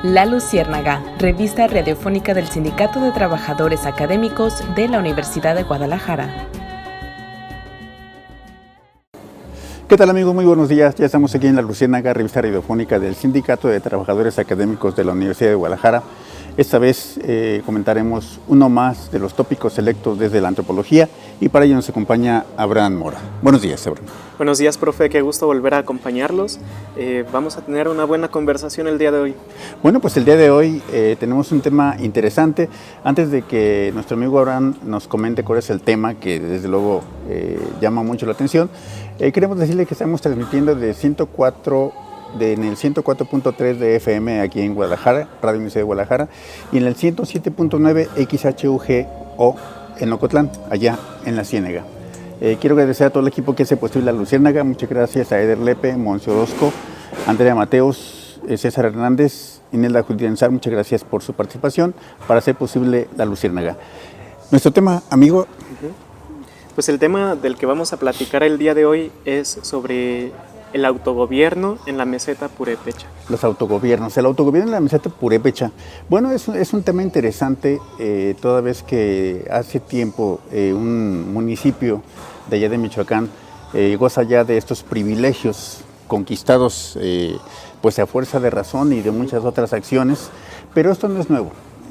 La Luciérnaga, revista radiofónica del Sindicato de Trabajadores Académicos de la Universidad de Guadalajara. ¿Qué tal, amigos? Muy buenos días. Ya estamos aquí en La Luciérnaga, revista radiofónica del Sindicato de Trabajadores Académicos de la Universidad de Guadalajara. Esta vez comentaremos uno más de los tópicos selectos desde la antropología y para ello nos acompaña Abraham Mora. Buenos días, Abraham. Buenos días, profe. Qué gusto volver a acompañarlos. Vamos a tener una buena conversación el día de hoy. Bueno, pues el día de hoy tenemos un tema interesante. Antes de que nuestro amigo Abraham nos comente cuál es el tema, que desde luego llama mucho la atención, queremos decirle que estamos transmitiendo en el 104.3 de FM aquí en Guadalajara, Radio Universidad de Guadalajara, y en el 107.9 XHUGO en Ocotlán, allá en la Ciénega. Quiero agradecer a todo el equipo que hace posible La Luciérnaga. Muchas gracias a Eder Lepe, Monse Orozco, Andrea Mateos, César Hernández, Inelda Julianzar. Muchas gracias por su participación para hacer posible La Luciérnaga. Nuestro tema, amigo. Pues el tema del que vamos a platicar el día de hoy es sobre el autogobierno en la meseta purépecha. Los autogobiernos, el autogobierno en la meseta purépecha. Bueno, es un tema interesante, toda vez que hace tiempo un municipio de allá de Michoacán goza ya de estos privilegios conquistados pues a fuerza de razón y de muchas otras acciones, pero esto no es nuevo.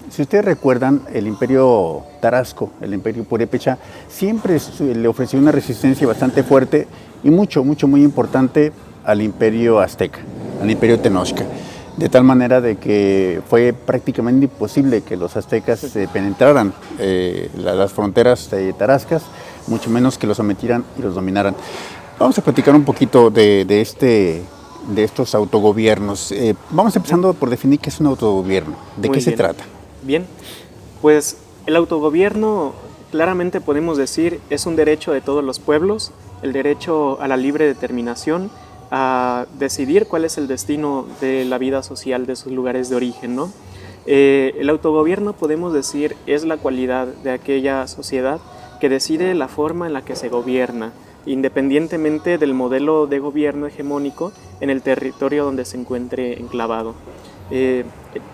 Si ustedes recuerdan, el imperio Tarasco, el imperio purépecha, siempre le ofreció una resistencia bastante fuerte y muy importante al imperio azteca, al imperio Tenochca. De tal manera de que fue prácticamente imposible que los aztecas penetraran las fronteras tarascas, mucho menos que los sometieran y los dominaran. Vamos a platicar un poquito de estos autogobiernos. Vamos empezando por definir qué es un autogobierno, de qué se trata. Bien, pues el autogobierno, claramente podemos decir, es un derecho de todos los pueblos, el derecho a la libre determinación, a decidir cuál es el destino de la vida social de sus lugares de origen, ¿no? El autogobierno, podemos decir, es la cualidad de aquella sociedad que decide la forma en la que se gobierna, independientemente del modelo de gobierno hegemónico en el territorio donde se encuentre enclavado.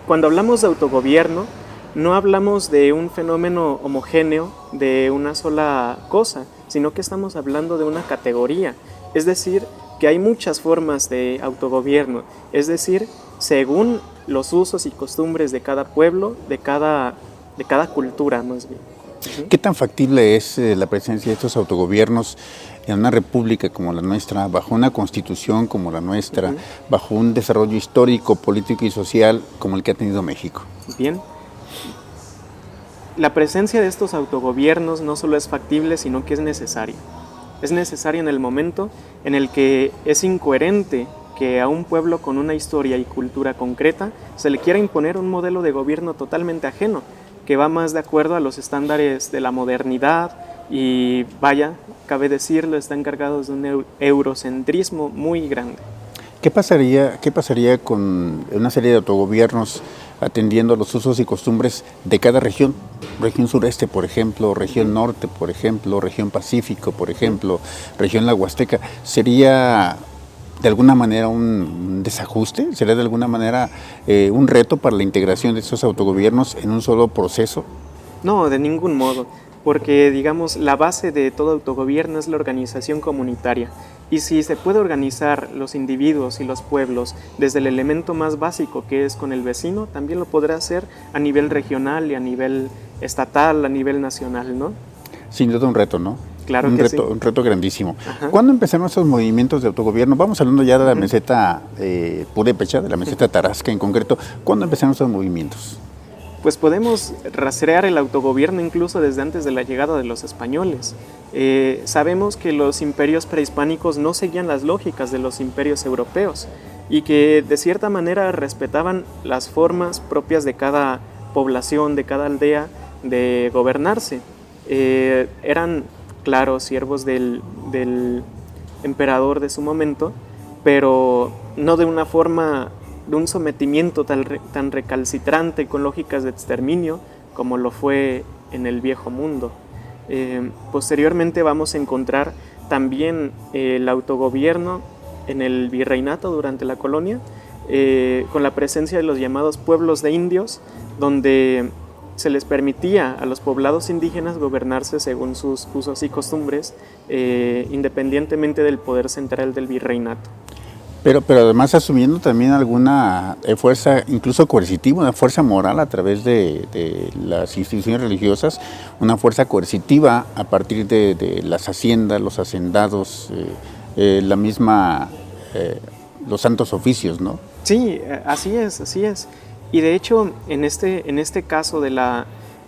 Cuando hablamos de autogobierno, no hablamos de un fenómeno homogéneo de una sola cosa, sino que estamos hablando de una categoría. Es decir, que hay muchas formas de autogobierno, es decir, según los usos y costumbres de cada pueblo, de cada cultura más bien. ¿Qué tan factible es la presencia de estos autogobiernos en una república como la nuestra, bajo una constitución como la nuestra, bajo un desarrollo histórico, político y social como el que ha tenido México? Bien, la presencia de estos autogobiernos no solo es factible, sino que es necesaria. Es necesaria en el momento en el que es incoherente que a un pueblo con una historia y cultura concreta se le quiera imponer un modelo de gobierno totalmente ajeno, que va más de acuerdo a los estándares de la modernidad y, vaya, cabe decirlo, están cargados de un eurocentrismo muy grande. ¿Qué pasaría con una serie de autogobiernos atendiendo a los usos y costumbres de cada región? Región sureste, por ejemplo, región norte, por ejemplo, región pacífico, por ejemplo, región la Huasteca. ¿Sería de alguna manera un desajuste? ¿Sería de alguna manera un reto para la integración de estos autogobiernos en un solo proceso? No, de ningún modo, porque digamos la base de todo autogobierno es la organización comunitaria. Y si se puede organizar los individuos y los pueblos desde el elemento más básico que es con el vecino, también lo podrá hacer a nivel regional y a nivel estatal, a nivel nacional, ¿no? Sin duda un reto, ¿no? Claro que sí. Un reto grandísimo. ¿Cuándo empezaron estos movimientos de autogobierno? Vamos hablando ya de la meseta purépecha, de la meseta tarasca en concreto. ¿Cuándo empezaron estos movimientos? Pues podemos rastrear el autogobierno incluso desde antes de la llegada de los españoles. Sabemos que los imperios prehispánicos no seguían las lógicas de los imperios europeos y que de cierta manera respetaban las formas propias de cada población, de cada aldea de gobernarse. Eran, claro, siervos del emperador de su momento, pero no de una forma de un sometimiento tan recalcitrante con lógicas de exterminio como lo fue en el Viejo Mundo. Posteriormente vamos a encontrar también el autogobierno en el virreinato durante la colonia, con la presencia de los llamados pueblos de indios, donde se les permitía a los poblados indígenas gobernarse según sus usos y costumbres, independientemente del poder central del virreinato. Pero además asumiendo también alguna fuerza, incluso coercitiva, una fuerza moral a través de las instituciones religiosas, una fuerza coercitiva a partir de las haciendas, los hacendados, la misma, los santos oficios, ¿no? Sí, así es, así es. Y de hecho, en este caso del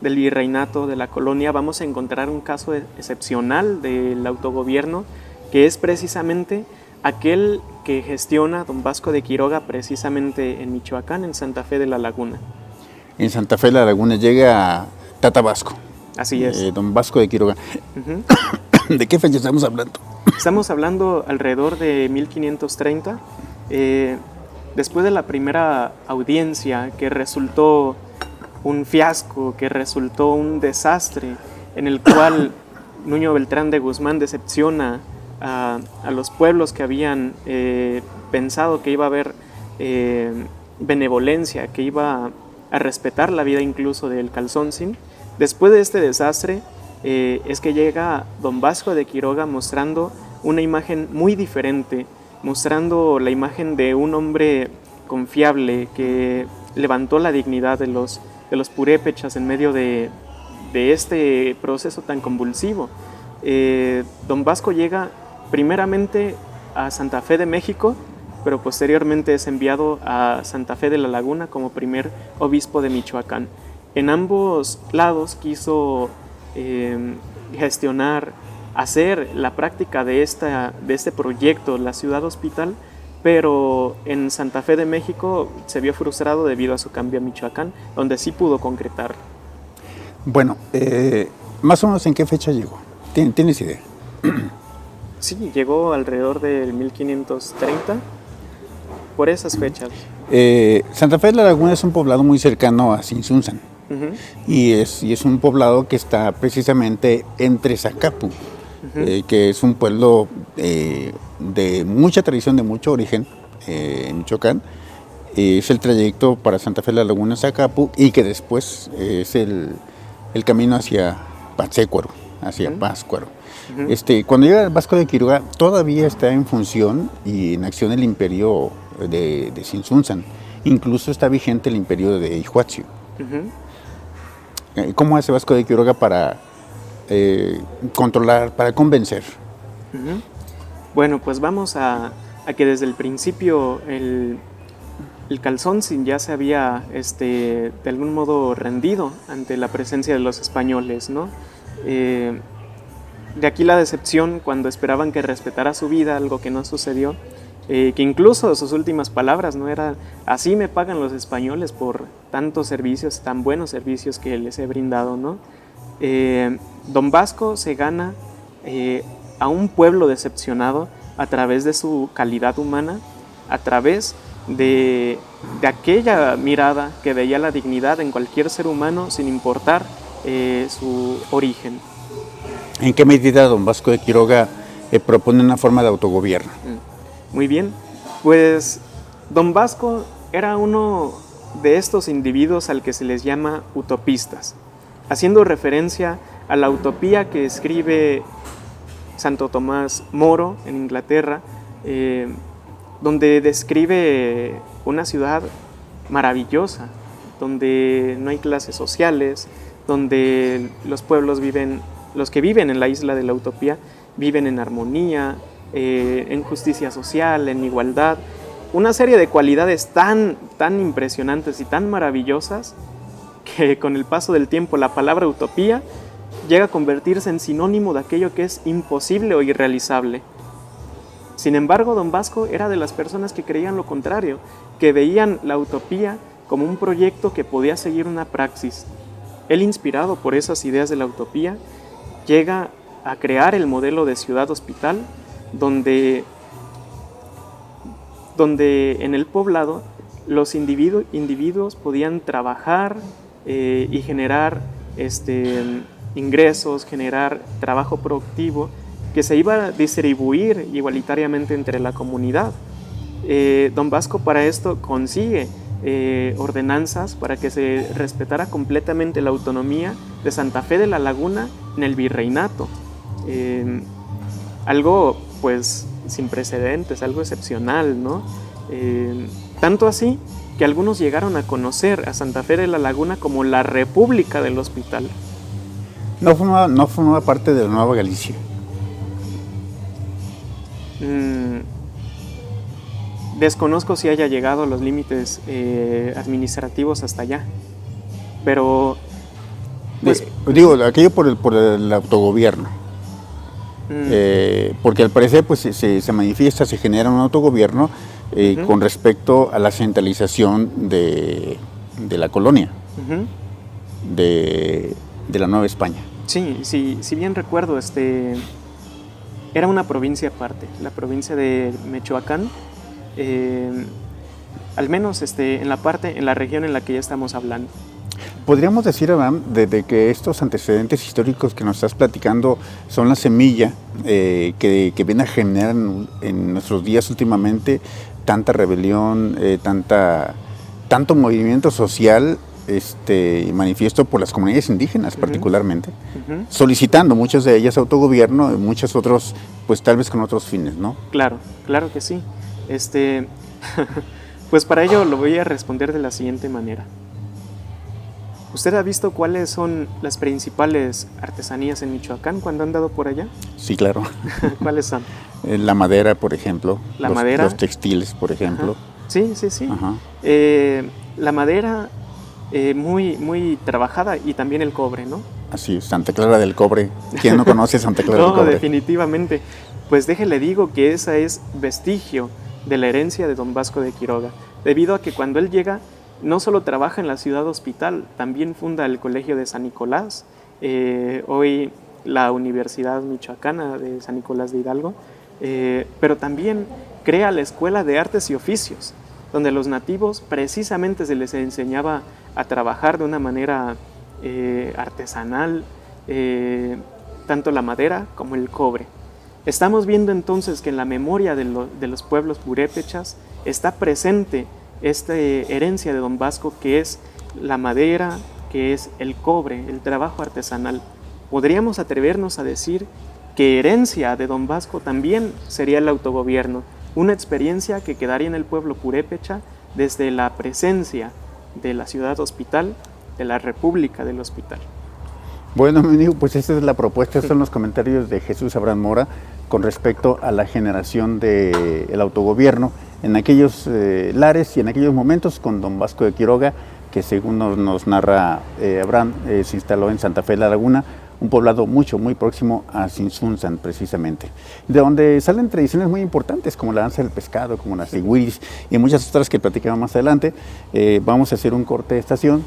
virreinato, de la colonia, vamos a encontrar un caso excepcional del autogobierno, que es precisamente aquel que gestiona don Vasco de Quiroga precisamente en Michoacán, en Santa Fe de la Laguna. En Santa Fe de la Laguna llega Tata Vasco. Así es. Don Vasco de Quiroga. ¿De qué fecha estamos hablando? Estamos hablando alrededor de 1530, después de la primera audiencia, que resultó un fiasco, que resultó un desastre, en el cual Nuño Beltrán de Guzmán decepciona a los pueblos que habían pensado que iba a haber benevolencia, que iba a respetar la vida incluso del Calzóncin. Después de este desastre es que llega don Vasco de Quiroga mostrando una imagen muy diferente, mostrando la imagen de un hombre confiable que levantó la dignidad de los purépechas en medio de este proceso tan convulsivo. Don Vasco llega primeramente a Santa Fe de México, pero posteriormente es enviado a Santa Fe de la Laguna como primer obispo de Michoacán. En ambos lados quiso gestionar, hacer la práctica de este proyecto, la ciudad hospital, pero en Santa Fe de México se vio frustrado debido a su cambio a Michoacán, donde sí pudo concretar. Bueno, más o menos ¿en qué fecha llegó? ¿Tienes idea? Sí, llegó alrededor del 1530, por esas fechas. Santa Fe de la Laguna es un poblado muy cercano a Tzintzuntzan. Uh-huh. y es un poblado que está precisamente entre Zacapu, uh-huh. Que es un pueblo de mucha tradición, de mucho origen en Michoacán. Es el trayecto para Santa Fe de la Laguna, Zacapu, y que después es el camino hacia Pátzcuaro, hacia uh-huh. Pátzcuaro. Uh-huh. Cuando llega Vasco de Quiroga, todavía está en función y en acción el imperio de Tzintzuntzan. Incluso está vigente el imperio de Ihuatzio. Uh-huh. ¿Cómo hace Vasco de Quiroga para controlar, para convencer? Uh-huh. Bueno, pues vamos a que desde el principio el Calzóncin ya se había de algún modo rendido ante la presencia de los españoles, ¿no? De aquí la decepción cuando esperaban que respetara su vida, algo que no sucedió, que incluso sus últimas palabras no eran: así me pagan los españoles por tantos servicios, tan buenos servicios que les he brindado, ¿no? Don Vasco se gana a un pueblo decepcionado a través de su calidad humana, a través de aquella mirada que veía la dignidad en cualquier ser humano sin importar su origen. ¿En qué medida don Vasco de Quiroga propone una forma de autogobierno? Muy bien, pues don Vasco era uno de estos individuos al que se les llama utopistas, haciendo referencia a la utopía que escribe Santo Tomás Moro en Inglaterra, donde describe una ciudad maravillosa, donde no hay clases sociales, donde los pueblos viven, los que viven en la isla de la utopía, viven en armonía, en justicia social, en igualdad, una serie de cualidades tan impresionantes y tan maravillosas que con el paso del tiempo la palabra utopía llega a convertirse en sinónimo de aquello que es imposible o irrealizable. Sin embargo, don Vasco era de las personas que creían lo contrario, que veían la utopía como un proyecto que podía seguir una praxis. Él, inspirado por esas ideas de la utopía, llega a crear el modelo de ciudad hospital, donde en el poblado los individuos podían trabajar y generar ingresos, generar trabajo productivo que se iba a distribuir igualitariamente entre la comunidad. Don Vasco para esto consigue ordenanzas para que se respetara completamente la autonomía de Santa Fe de la Laguna en el virreinato. Algo pues sin precedentes, algo excepcional, ¿no? Tanto así que algunos llegaron a conocer a Santa Fe de la Laguna como la República del Hospital. No formaba parte de la Nueva Galicia. Desconozco si haya llegado a los límites administrativos hasta allá, pero pues, aquello por el autogobierno. Porque al parecer pues se manifiesta, se genera un autogobierno con respecto a la centralización de la colonia, de la Nueva España. Sí, si bien recuerdo, era una provincia aparte, la provincia de Michoacán, al menos en la región en la que ya estamos hablando. Podríamos decir, Abraham, de que estos antecedentes históricos que nos estás platicando son la semilla que viene a generar en nuestros días últimamente tanta rebelión, tanto movimiento social manifiesto por las comunidades indígenas particularmente, solicitando muchas de ellas autogobierno y muchos otros, pues tal vez con otros fines, ¿no? Claro que sí. Pues para ello lo voy a responder de la siguiente manera. ¿Usted ha visto cuáles son las principales artesanías en Michoacán cuando han andado por allá? Sí, claro. ¿Cuáles son? La madera, por ejemplo. Madera. Los textiles, por ejemplo. Ajá. Sí. Ajá. La madera muy trabajada y también el cobre, ¿no? Así, Santa Clara del Cobre. ¿Quién no conoce Santa Clara del Cobre? No, definitivamente. Pues déjele digo que esa es vestigio de la herencia de Don Vasco de Quiroga, debido a que cuando él llega no solo trabaja en la ciudad hospital, también funda el Colegio de San Nicolás, hoy la Universidad Michoacana de San Nicolás de Hidalgo, pero también crea la Escuela de Artes y Oficios, donde a los nativos precisamente se les enseñaba a trabajar de una manera artesanal, tanto la madera como el cobre. Estamos viendo entonces que en la memoria de los pueblos purépechas está presente esta herencia de Don Vasco, que es la madera, que es el cobre, el trabajo artesanal. Podríamos atrevernos a decir que herencia de Don Vasco también sería el autogobierno, una experiencia que quedaría en el pueblo purépecha desde la presencia de la ciudad hospital, de la República del Hospital. Bueno, mi amigo, pues esta es la propuesta, estos son los comentarios de Jesús Abraham Mora con respecto a la generación del autogobierno en aquellos lares y en aquellos momentos con Don Vasco de Quiroga, que según nos narra Abraham, se instaló en Santa Fe de la Laguna, un poblado muy próximo a Sinsunzan precisamente, de donde salen tradiciones muy importantes como la danza del pescado, como las iguiris y muchas otras que platicamos más adelante. Vamos a hacer un corte de estación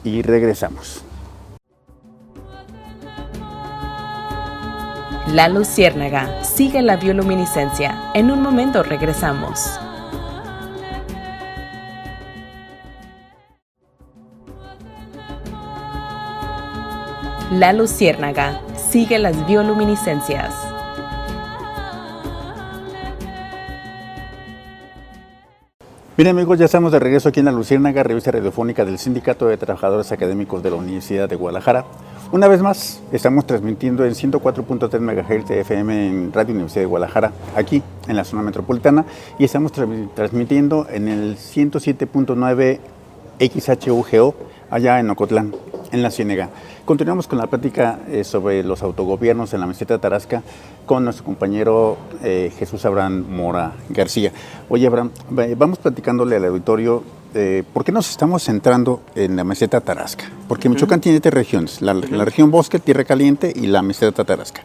y regresamos. La Luciérnaga sigue la bioluminiscencia. En un momento regresamos. La Luciérnaga sigue las bioluminiscencias. Bien amigos, ya estamos de regreso aquí en La Luciérnaga, revista radiofónica del Sindicato de Trabajadores Académicos de la Universidad de Guadalajara. Una vez más, estamos transmitiendo en 104.3 MHz de FM en Radio Universidad de Guadalajara, aquí en la zona metropolitana, y estamos transmitiendo en el 107.9 XHUGO, allá en Ocotlán, en la Ciénega. Continuamos con la plática sobre los autogobiernos en la meseta Tarasca con nuestro compañero Jesús Abraham Mora García. Oye, Abraham, vamos platicándole al auditorio por qué nos estamos centrando en la meseta Tarasca. Porque Michoacán tiene tres regiones, la región Bosque, Tierra Caliente y la meseta Tarasca.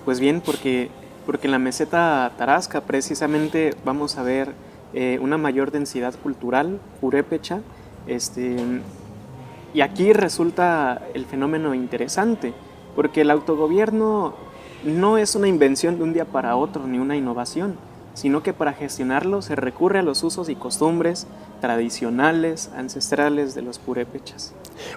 Pues bien, porque en la meseta Tarasca precisamente vamos a ver una mayor densidad cultural purépecha, y aquí resulta el fenómeno interesante, porque el autogobierno no es una invención de un día para otro ni una innovación, sino que para gestionarlo se recurre a los usos y costumbres tradicionales, ancestrales de los purépechas.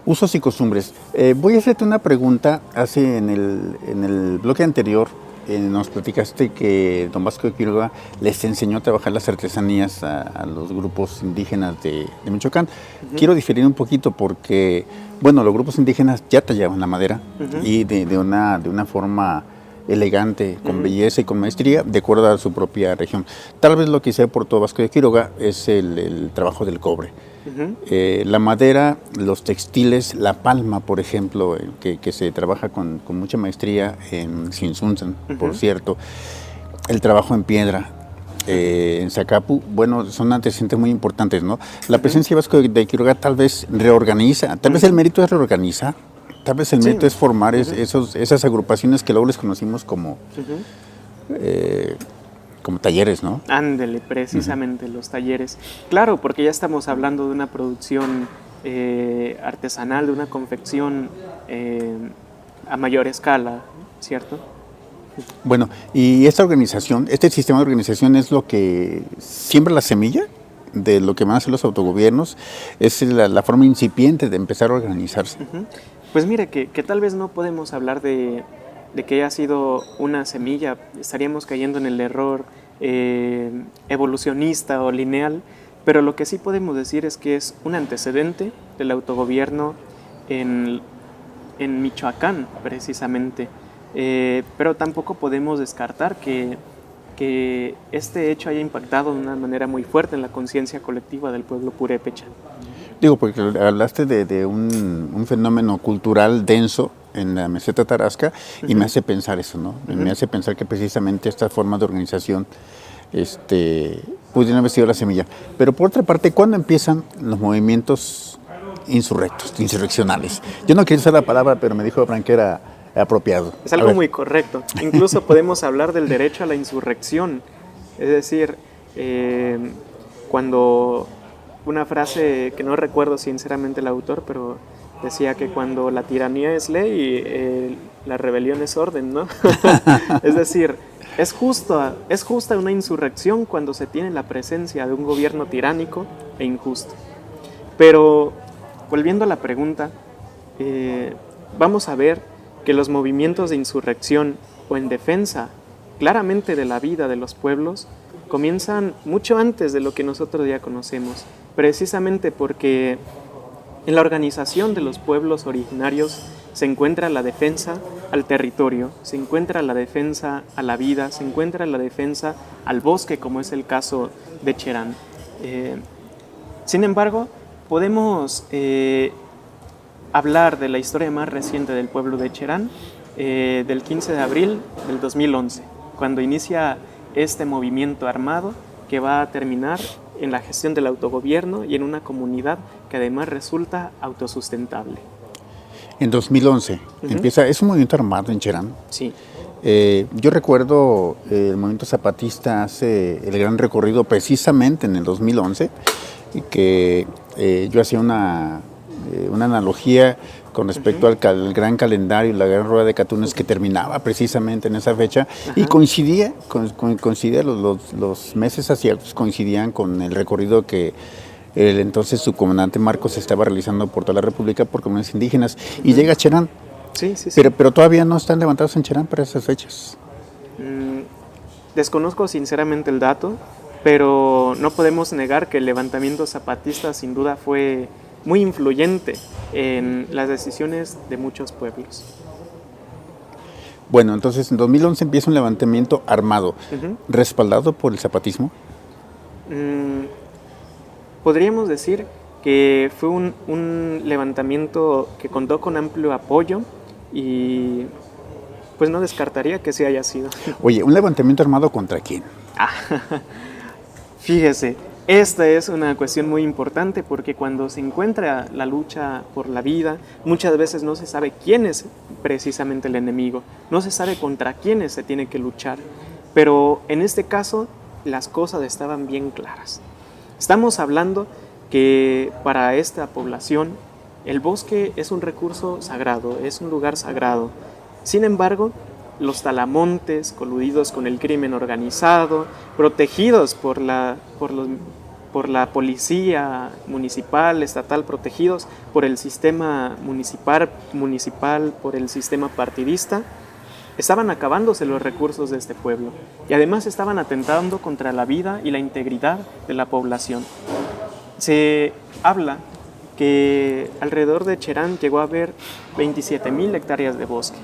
Usos y costumbres. Voy a hacerte una pregunta. En el bloque anterior nos platicaste que don Vasco de Quiroga les enseñó a trabajar las artesanías a los grupos indígenas de Michoacán. Quiero diferir un poquito porque, bueno, los grupos indígenas ya tallaban la madera y de una forma elegante, con belleza y con maestría, de acuerdo a su propia región. Tal vez lo que se aportó Vasco de Quiroga es el trabajo del cobre. La madera, los textiles, la palma, por ejemplo, que se trabaja con mucha maestría en Sinsunzan, por cierto, el trabajo en piedra, en Zacapu, bueno, son antecedentes muy importantes, ¿no? La presencia de Vasco de Quiroga tal vez reorganiza, tal vez el mérito es reorganizar, tal vez el mérito es formar esas agrupaciones que luego les conocimos como talleres, ¿no? Ándele, precisamente, los talleres. Claro, porque ya estamos hablando de una producción artesanal, de una confección a mayor escala, ¿cierto? Bueno, y esta organización, este sistema de organización es lo que siembra la semilla de lo que van a hacer los autogobiernos, es la forma incipiente de empezar a organizarse. Pues mire, que tal vez no podemos hablar de que haya sido una semilla, estaríamos cayendo en el error evolucionista o lineal, pero lo que sí podemos decir es que es un antecedente del autogobierno en Michoacán, precisamente. Pero tampoco podemos descartar que este hecho haya impactado de una manera muy fuerte en la conciencia colectiva del pueblo purépecha. Digo, porque hablaste de un fenómeno cultural denso en la meseta tarasca y me hace pensar eso, ¿no? Me hace pensar que precisamente esta forma de organización pudieron haber sido la semilla. Pero por otra parte, ¿cuándo empiezan los movimientos insurreccionales? Yo no quería usar la palabra, pero me dijo Abraham que era apropiado. Es algo muy correcto. Incluso podemos hablar del derecho a la insurrección. Es decir, cuando una frase que no recuerdo sinceramente el autor, pero decía que cuando la tiranía es ley, la rebelión es orden, ¿no? Es decir, es justa una insurrección cuando se tiene la presencia de un gobierno tiránico e injusto. Pero, volviendo a la pregunta, vamos a ver que los movimientos de insurrección o en defensa claramente de la vida de los pueblos comienzan mucho antes de lo que nosotros ya conocemos, precisamente porque en la organización de los pueblos originarios se encuentra la defensa al territorio, se encuentra la defensa a la vida, se encuentra la defensa al bosque, como es el caso de Cherán. Sin embargo, podemos hablar de la historia más reciente del pueblo de Cherán, del 15 de abril del 2011, cuando inicia este movimiento armado que va a terminar en la gestión del autogobierno y en una comunidad que además resulta autosustentable. En 2011 empieza, es un movimiento armado en Cherán. Sí. Yo recuerdo el movimiento zapatista hace el gran recorrido precisamente en el 2011, y que yo hacía una analogía con respecto al gran calendario, la gran rueda de Catunes que terminaba precisamente en esa fecha y coincidía los meses asiáticos coincidían con el recorrido que el entonces subcomandante Marcos estaba realizando por toda la República por comunidades indígenas y llega a Cherán. Sí. Pero todavía no están levantados en Cherán para esas fechas. Desconozco sinceramente el dato, pero no podemos negar que el levantamiento zapatista sin duda fue muy influyente en las decisiones de muchos pueblos. Bueno, entonces en 2011 empieza un levantamiento armado, respaldado por el zapatismo. Podríamos decir que fue un levantamiento que contó con amplio apoyo y pues no descartaría que sí haya sido. Oye, ¿un levantamiento armado contra quién? Fíjese, esta es una cuestión muy importante porque cuando se encuentra la lucha por la vida, muchas veces no se sabe quién es precisamente el enemigo, no se sabe contra quiénes se tiene que luchar, pero en este caso las cosas estaban bien claras. Estamos hablando que para esta población el bosque es un recurso sagrado, es un lugar sagrado. Sin embargo, los talamontes, coludidos con el crimen organizado, protegidos por la policía municipal, estatal, protegidos por el sistema municipal, por el sistema partidista, estaban acabándose los recursos de este pueblo y además estaban atentando contra la vida y la integridad de la población. Se habla que alrededor de Cherán llegó a haber 27,000 hectáreas de bosque,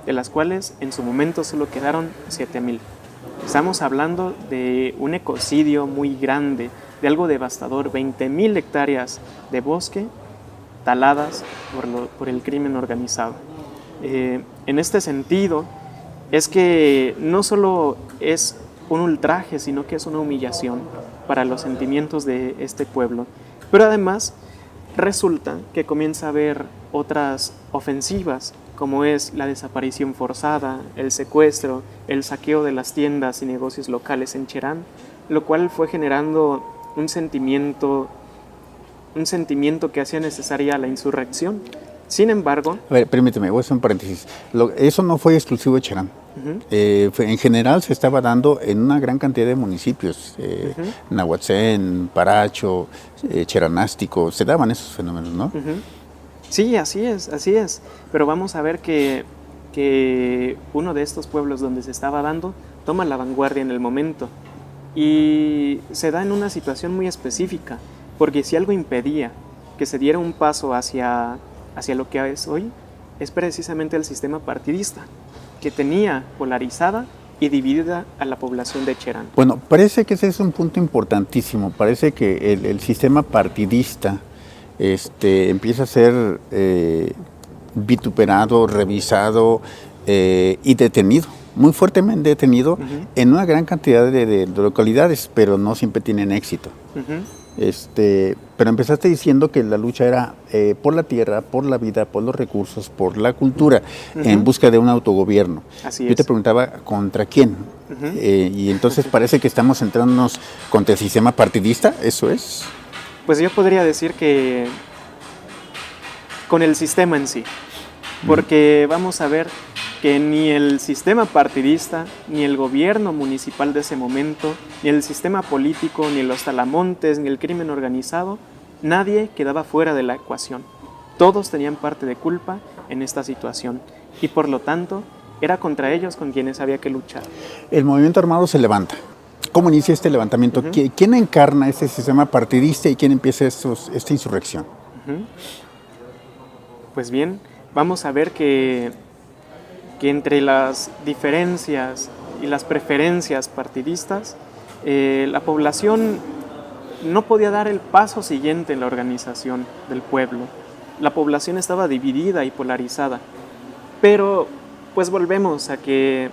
de las cuales en su momento solo quedaron 7,000. Estamos hablando de un ecocidio muy grande, de algo devastador, 20,000 hectáreas de bosque taladas por el crimen organizado. En este sentido, es que no solo es un ultraje, sino que es una humillación para los sentimientos de este pueblo. Pero además, resulta que comienza a haber otras ofensivas, como es la desaparición forzada, el secuestro, el saqueo de las tiendas y negocios locales en Cherán, lo cual fue generando un sentimiento que hacía necesaria la insurrección. Sin embargo... A ver, permíteme, voy a hacer un paréntesis. Eso no fue exclusivo de Cherán. En general se estaba dando en una gran cantidad de municipios, Nahuatzén, Paracho, Cheranástico, se daban esos fenómenos, ¿no? Sí, así es. Pero vamos a ver que uno de estos pueblos donde se estaba dando toma la vanguardia en el momento y se da en una situación muy específica, porque si algo impedía que se diera un paso hacia lo que es hoy, es precisamente el sistema partidista, que tenía polarizada y dividida a la población de Cherán. Bueno, parece que ese es un punto importantísimo. Parece que el sistema partidista empieza a ser vituperado, revisado y detenido, muy fuertemente detenido en una gran cantidad de localidades, pero no siempre tienen éxito. Pero empezaste diciendo que la lucha era por la tierra, por la vida, por los recursos, por la cultura, en busca de un autogobierno. Así es. Yo te preguntaba, ¿contra quién? Y entonces parece que estamos centrándonos contra el sistema partidista, ¿eso es? Pues yo podría decir que con el sistema en sí, porque vamos a ver que ni el sistema partidista, ni el gobierno municipal de ese momento, ni el sistema político, ni los talamontes, ni el crimen organizado, nadie quedaba fuera de la ecuación. Todos tenían parte de culpa en esta situación y por lo tanto era contra ellos con quienes había que luchar. El movimiento armado se levanta. ¿Cómo inicia este levantamiento? ¿Quién encarna ese sistema partidista y quién empieza esta insurrección? Pues bien, vamos a ver que entre las diferencias y las preferencias partidistas, la población no podía dar el paso siguiente en la organización del pueblo. La población estaba dividida y polarizada, pero pues volvemos a que,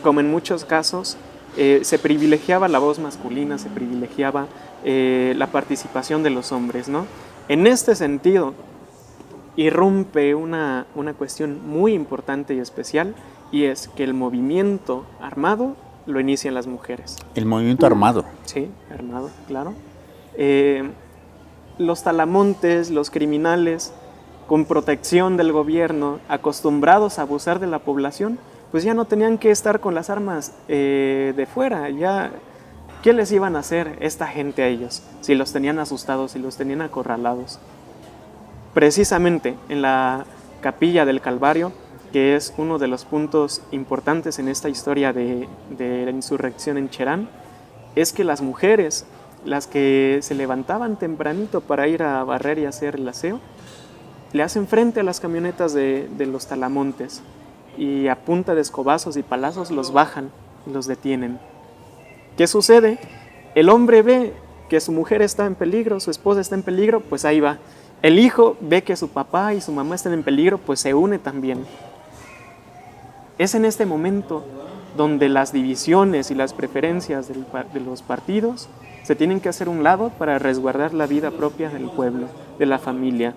como en muchos casos, se privilegiaba la voz masculina, se privilegiaba la participación de los hombres, ¿no? En este sentido, irrumpe una cuestión muy importante y especial, y es que el movimiento armado lo inician las mujeres. El movimiento armado. Sí, armado, claro. Los talamontes, los criminales, con protección del gobierno, acostumbrados a abusar de la población, pues ya no tenían que estar con las armas de fuera. Ya, ¿qué les iban a hacer esta gente a ellos si los tenían asustados, si los tenían acorralados? Precisamente en la Capilla del Calvario, que es uno de los puntos importantes en esta historia de la insurrección en Cherán, es que las mujeres, las que se levantaban tempranito para ir a barrer y hacer el aseo, le hacen frente a las camionetas de los talamontes y a punta de escobazos y palazos los bajan y los detienen. ¿Qué sucede? El hombre ve que su mujer está en peligro, su esposa está en peligro, pues ahí va. El hijo ve que su papá y su mamá están en peligro, pues se une también. Es en este momento donde las divisiones y las preferencias de los partidos se tienen que hacer a un lado para resguardar la vida propia del pueblo, de la familia.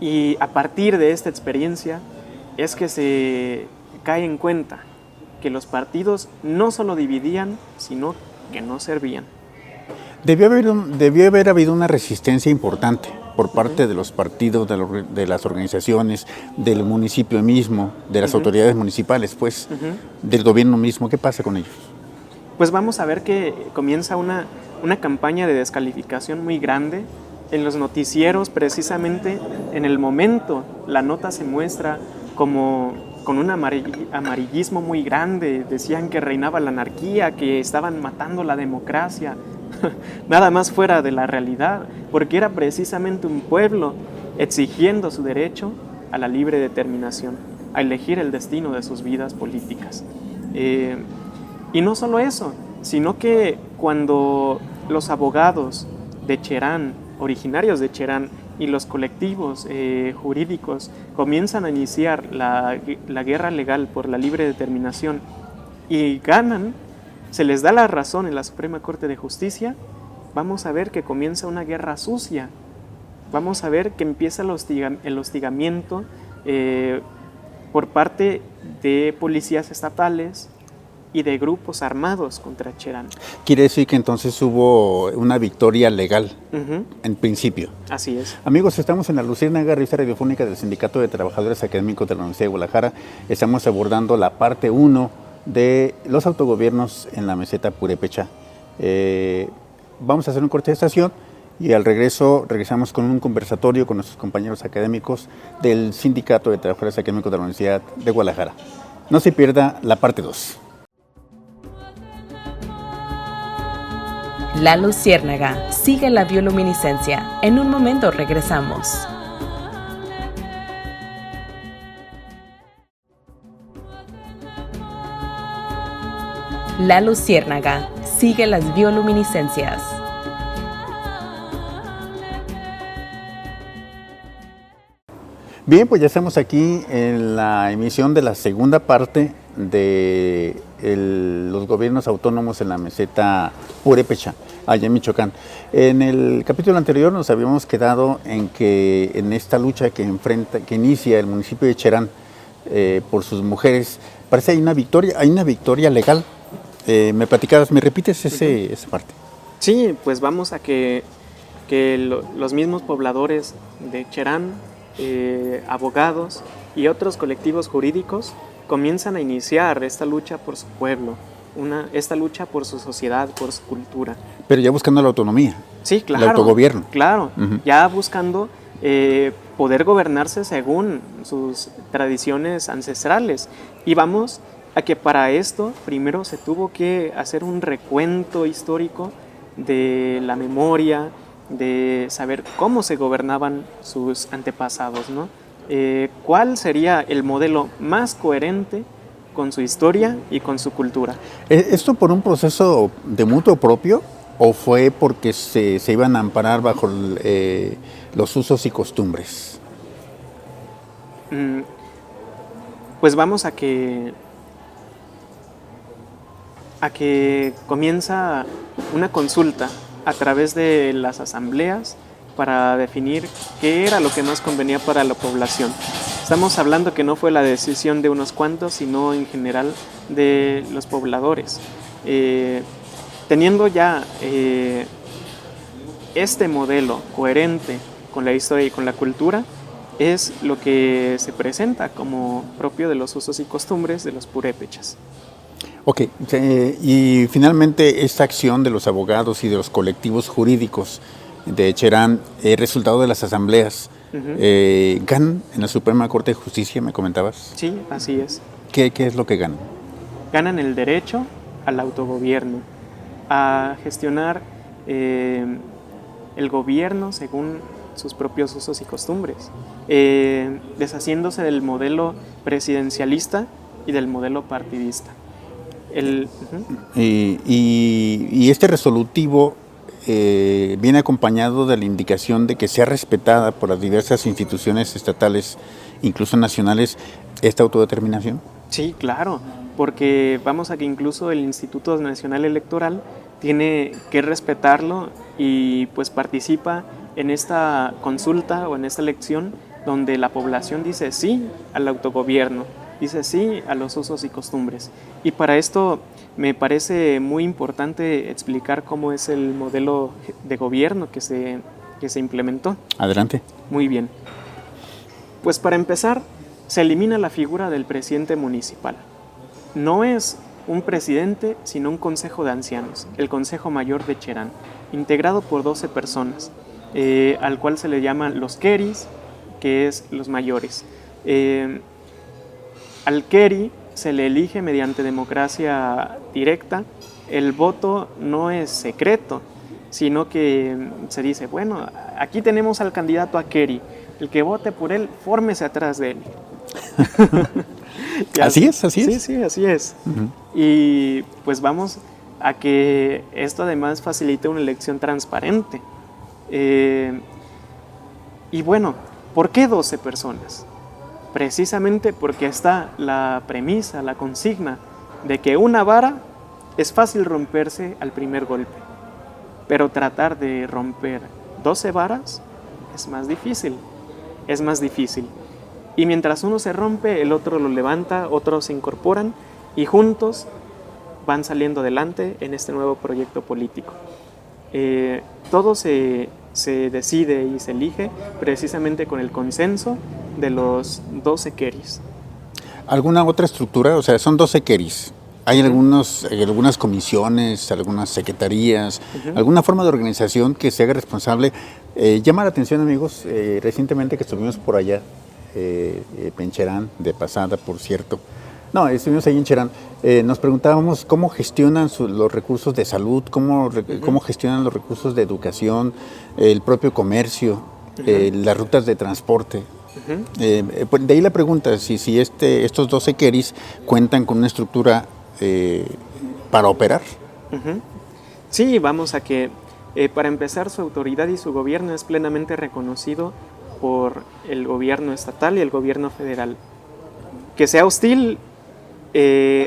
Y a partir de esta experiencia es que se cae en cuenta que los partidos no solo dividían, sino que no servían. Debió haber habido una resistencia importante por parte de los partidos, de las organizaciones, del municipio mismo, de las autoridades municipales, pues, del gobierno mismo. ¿Qué pasa con ellos? Pues vamos a ver que comienza una campaña de descalificación muy grande. En los noticieros, precisamente en el momento, la nota se muestra como con un amarillismo muy grande, decían que reinaba la anarquía, que estaban matando la democracia, nada más fuera de la realidad, porque era precisamente un pueblo exigiendo su derecho a la libre determinación, a elegir el destino de sus vidas políticas. Y no solo eso, sino que cuando los abogados de Cherán, originarios de Cherán, y los colectivos jurídicos comienzan a iniciar la guerra legal por la libre determinación y ganan, se les da la razón en la Suprema Corte de Justicia, vamos a ver que comienza una guerra sucia, vamos a ver que empieza el hostigamiento por parte de policías estatales y de grupos armados contra Cherán. Quiere decir que entonces hubo una victoria legal, en principio. Así es. Amigos, estamos en la Luciérnaga, revista radiofónica del Sindicato de Trabajadores Académicos de la Universidad de Guadalajara. Estamos abordando la parte 1 de los autogobiernos en la meseta purépecha. Vamos a hacer un corte de estación y al regresamos con un conversatorio con nuestros compañeros académicos del Sindicato de Trabajadores Académicos de la Universidad de Guadalajara. No se pierda la parte 2. La Luciérnaga, sigue la bioluminiscencia. En un momento regresamos. La Luciérnaga, sigue las bioluminiscencias. Bien, pues ya estamos aquí en la emisión de la segunda parte de los gobiernos autónomos en la meseta purépecha, allá en Michoacán. En el capítulo anterior nos habíamos quedado en que en esta lucha que inicia el municipio de Cherán por sus mujeres, parece hay una victoria legal. ¿Me platicabas, me repites esa parte? Sí, pues vamos a que los mismos pobladores de Cherán, abogados y otros colectivos jurídicos comienzan a iniciar esta lucha por su pueblo, esta lucha por su sociedad, por su cultura. Pero ya buscando la autonomía. Sí, claro. El autogobierno. Claro, ya buscando poder gobernarse según sus tradiciones ancestrales. Y vamos a que para esto primero se tuvo que hacer un recuento histórico de la memoria, de saber cómo se gobernaban sus antepasados, ¿no? ¿Cuál sería el modelo más coherente con su historia y con su cultura? ¿Esto por un proceso de mutuo propio o fue porque se iban a amparar bajo los usos y costumbres? Pues vamos a que comienza una consulta a través de las asambleas para definir qué era lo que más convenía para la población. Estamos hablando que no fue la decisión de unos cuantos, sino en general de los pobladores. Teniendo ya este modelo coherente con la historia y con la cultura, es lo que se presenta como propio de los usos y costumbres de los purépechas. Ok, y finalmente esta acción de los abogados y de los colectivos jurídicos de Cherán, resultado de las asambleas, ¿ganan en la Suprema Corte de Justicia, me comentabas? Sí, así es. ¿Qué es lo que ganan? Ganan el derecho al autogobierno, a gestionar el gobierno según sus propios usos y costumbres, deshaciéndose del modelo presidencialista y del modelo partidista. Y este resolutivo viene acompañado de la indicación de que sea respetada por las diversas instituciones estatales, incluso nacionales, esta autodeterminación. Sí, claro, porque vamos a que incluso el Instituto Nacional Electoral tiene que respetarlo y pues participa en esta consulta o en esta elección donde la población dice sí al autogobierno, dice sí a los usos y costumbres. Y para esto me parece muy importante explicar cómo es el modelo de gobierno que se implementó. Adelante. Muy bien. Pues para empezar, se elimina la figura del presidente municipal. No es un presidente, sino un consejo de ancianos, el Consejo Mayor de Cherán, integrado por 12 personas, al cual se le llaman los queris, que es los mayores. al Keri se le elige mediante democracia directa. El voto no es secreto, sino que se dice, bueno, aquí tenemos al candidato a Keri, el que vote por él, fórmese atrás de él. Así es. Sí, así es. Uh-huh. Y pues vamos a que esto además facilite una elección transparente. Y bueno, ¿por qué 12 personas? Precisamente porque está la premisa, la consigna de que una vara es fácil romperse al primer golpe, pero tratar de romper 12 varas es más difícil. Y mientras uno se rompe, el otro lo levanta, otros se incorporan y juntos van saliendo adelante en este nuevo proyecto político. Todo se decide y se elige precisamente con el consenso de los 12 keris. ¿Alguna otra estructura? O sea, son 12 keris. ¿Hay algunas comisiones, algunas secretarías, alguna forma de organización que se haga responsable? Llama la atención, amigos, recientemente que estuvimos por allá, en Cherán, de pasada, por cierto. No, estuvimos ahí en Cherán. Nos preguntábamos cómo gestionan los recursos de salud, cómo gestionan los recursos de educación, el propio comercio, las rutas de transporte. De ahí la pregunta, si estos 12 keris cuentan con una estructura para operar. Sí, vamos a que para empezar su autoridad y su gobierno es plenamente reconocido por el gobierno estatal y el gobierno federal. Que sea hostil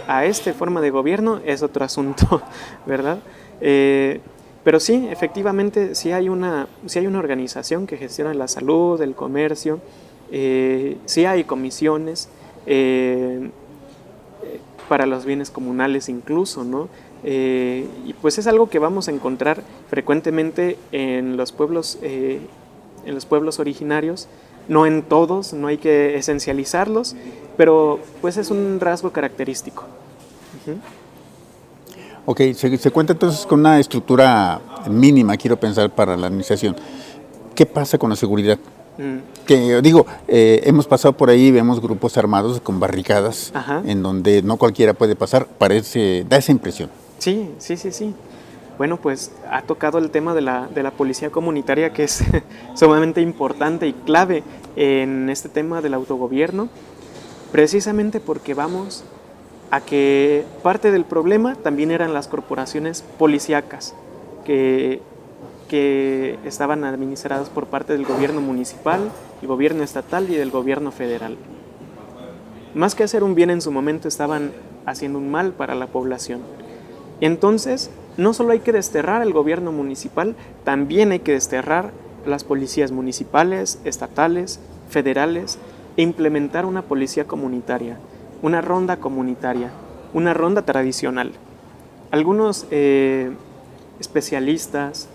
a esta forma de gobierno es otro asunto, ¿verdad? Pero sí, efectivamente, sí hay una organización que gestiona la salud, el comercio, sí hay comisiones para los bienes comunales incluso, ¿no? Y pues es algo que vamos a encontrar frecuentemente en los pueblos originarios, no en todos, no hay que esencializarlos, pero pues es un rasgo característico. Ok, se cuenta entonces con una estructura mínima, quiero pensar, para la administración. ¿Qué pasa con la seguridad? Que digo, hemos pasado por ahí, vemos grupos armados con barricadas, en donde no cualquiera puede pasar, da esa impresión. Sí. Bueno, pues ha tocado el tema de la policía comunitaria, que es sumamente importante y clave en este tema del autogobierno, precisamente porque vamos a que parte del problema también eran las corporaciones policíacas que estaban administradas por parte del gobierno municipal, el gobierno estatal y del gobierno federal. Más que hacer un bien en su momento, estaban haciendo un mal para la población. Entonces, no solo hay que desterrar el gobierno municipal, también hay que desterrar las policías municipales, estatales, federales e implementar una policía comunitaria, una ronda comunitaria, una ronda tradicional. Algunos especialistas,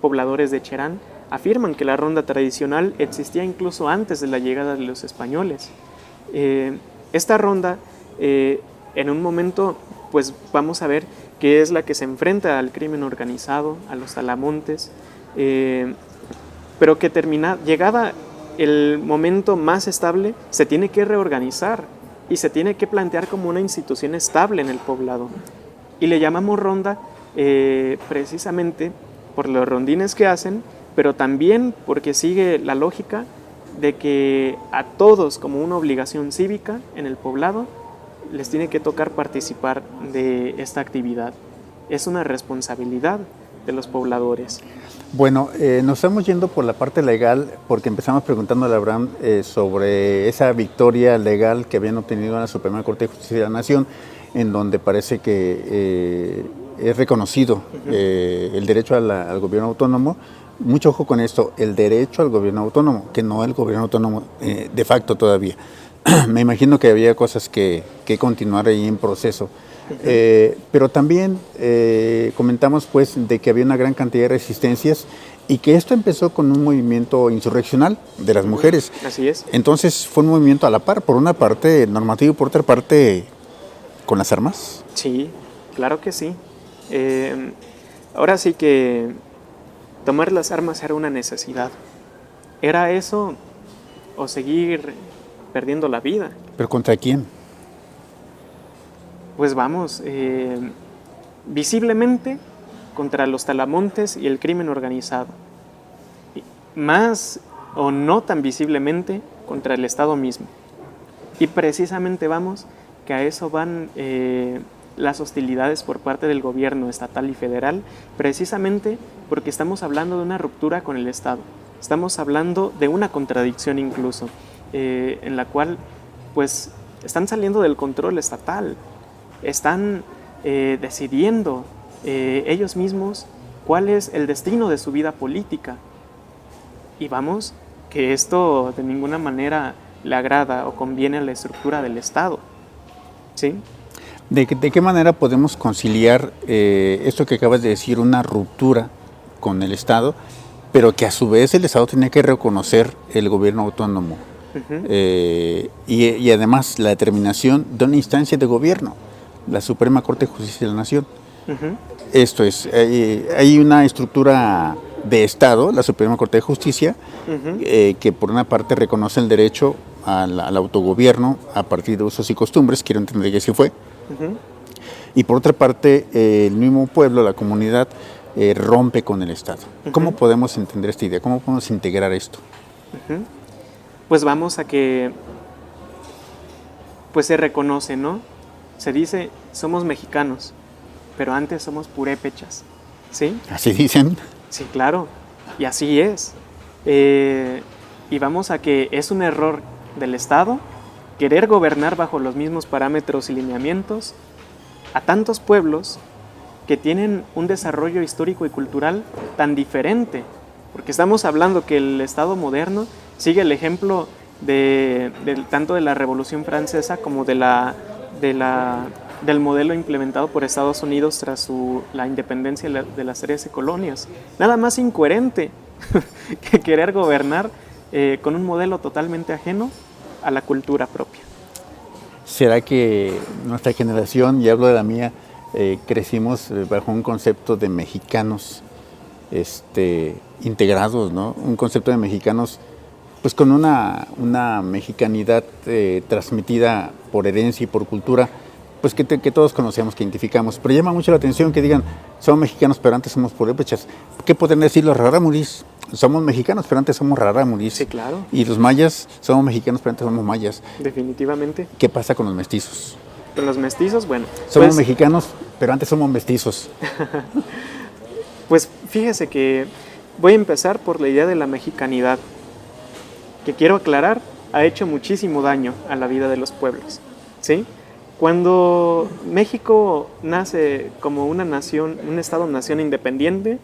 pobladores de Cherán, afirman que la ronda tradicional existía incluso antes de la llegada de los españoles. Esta ronda, en un momento, pues vamos a ver que es la que se enfrenta al crimen organizado, a los talamontes, pero que llegada el momento más estable, se tiene que reorganizar y se tiene que plantear como una institución estable en el poblado. Y le llamamos ronda precisamente por los rondines que hacen, pero también porque sigue la lógica de que a todos, como una obligación cívica en el poblado, les tiene que tocar participar de esta actividad. Es una responsabilidad de los pobladores. Bueno, nos estamos yendo por la parte legal porque empezamos preguntándole a Abraham sobre esa victoria legal que habían obtenido en la Suprema Corte de Justicia de la Nación, en donde parece que es reconocido el derecho al gobierno autónomo. Mucho ojo con esto, el derecho al gobierno autónomo, que no el gobierno autónomo de facto todavía. Me imagino que había cosas que continuar ahí en proceso. Pero también comentamos pues de que había una gran cantidad de resistencias y que esto empezó con un movimiento insurreccional de las mujeres. Así es. Entonces fue un movimiento a la par, por una parte normativo y por otra parte con las armas. Sí, claro que sí. Ahora sí que tomar las armas era una necesidad. Era eso o seguir perdiendo la vida. ¿Pero contra quién? Pues vamos, visiblemente contra los talamontes y el crimen organizado. Más o no tan visiblemente contra el Estado mismo. Y precisamente vamos que a eso van las hostilidades por parte del gobierno estatal y federal, precisamente porque estamos hablando de una ruptura con el Estado. Estamos hablando de una contradicción incluso, en la cual pues están saliendo del control estatal, están decidiendo ellos mismos cuál es el destino de su vida política. Y vamos, que esto de ninguna manera le agrada o conviene a la estructura del Estado. ¿Sí? ¿De qué manera podemos conciliar esto que acabas de decir, una ruptura con el Estado, pero que a su vez el Estado tiene que reconocer el gobierno autónomo? Y además la determinación de una instancia de gobierno, la Suprema Corte de Justicia de la Nación. Esto es, hay una estructura de Estado, la Suprema Corte de Justicia, que por una parte reconoce el derecho al autogobierno a partir de usos y costumbres, quiero entender que así fue, y por otra parte el mismo pueblo, la comunidad, rompe con el Estado. ¿Cómo podemos entender esta idea? ¿Cómo podemos integrar esto? Pues vamos a que pues se reconoce, ¿no? Se dice, somos mexicanos, pero antes somos purépechas, ¿sí? ¿Así dicen? Sí, claro, y así es. Y vamos a que es un error del Estado querer gobernar bajo los mismos parámetros y lineamientos a tantos pueblos que tienen un desarrollo histórico y cultural tan diferente, porque estamos hablando que el Estado moderno sigue el ejemplo tanto de la Revolución Francesa como del modelo implementado por Estados Unidos tras la independencia de las 13 colonias. Nada más incoherente que querer gobernar con un modelo totalmente ajeno a la cultura propia. ¿Será que nuestra generación, y hablo de la mía, crecimos bajo un concepto de mexicanos integrados, ¿no? Un concepto de mexicanos pues con una mexicanidad transmitida por herencia y por cultura, pues que todos conocemos, que identificamos. Pero llama mucho la atención que digan, somos mexicanos, pero antes somos purépechas. ¿Qué pueden decir los rarámuris? Somos mexicanos, pero antes somos rarámuris. Sí, claro. Y los mayas, somos mexicanos, pero antes somos mayas. Definitivamente. ¿Qué pasa con los mestizos? Con los mestizos, bueno. Somos mexicanos, pero antes somos mestizos. Pues fíjese que voy a empezar por la idea de la mexicanidad, que quiero aclarar, ha hecho muchísimo daño a la vida de los pueblos, ¿sí? Cuando México nace como una nación, un Estado-nación independiente,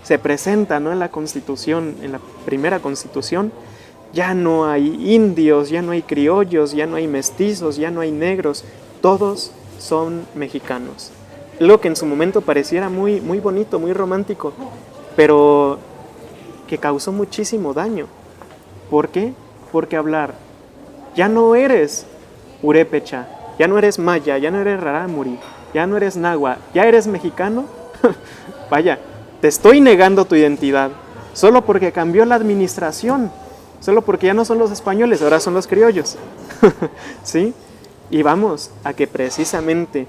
se presenta, ¿no?, en la Constitución, en la primera Constitución, ya no hay indios, ya no hay criollos, ya no hay mestizos, ya no hay negros, todos son mexicanos. Lo que en su momento pareciera muy, muy bonito, muy romántico, pero que causó muchísimo daño. ¿Por qué? Porque hablar, ya no eres purépecha, ya no eres maya, ya no eres rarámuri, ya no eres náhuatl, ya eres mexicano. Vaya, te estoy negando tu identidad, solo porque cambió la administración, solo porque ya no son los españoles, ahora son los criollos. ¿Sí? Y vamos a que precisamente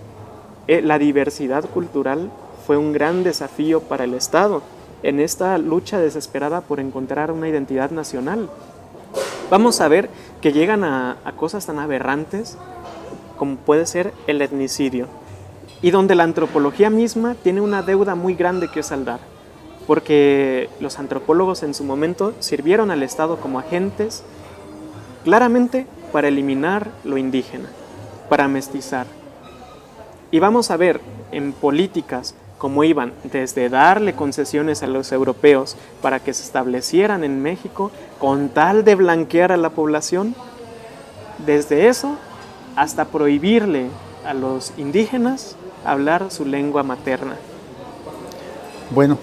la diversidad cultural fue un gran desafío para el Estado en esta lucha desesperada por encontrar una identidad nacional. Vamos a ver que llegan a cosas tan aberrantes como puede ser el etnicidio, y donde la antropología misma tiene una deuda muy grande que saldar, porque los antropólogos en su momento sirvieron al Estado como agentes claramente para eliminar lo indígena, para mestizar. Y vamos a ver en políticas cómo iban desde darle concesiones a los europeos para que se establecieran en México con tal de blanquear a la población, desde eso hasta prohibirle a los indígenas hablar su lengua materna. Bueno,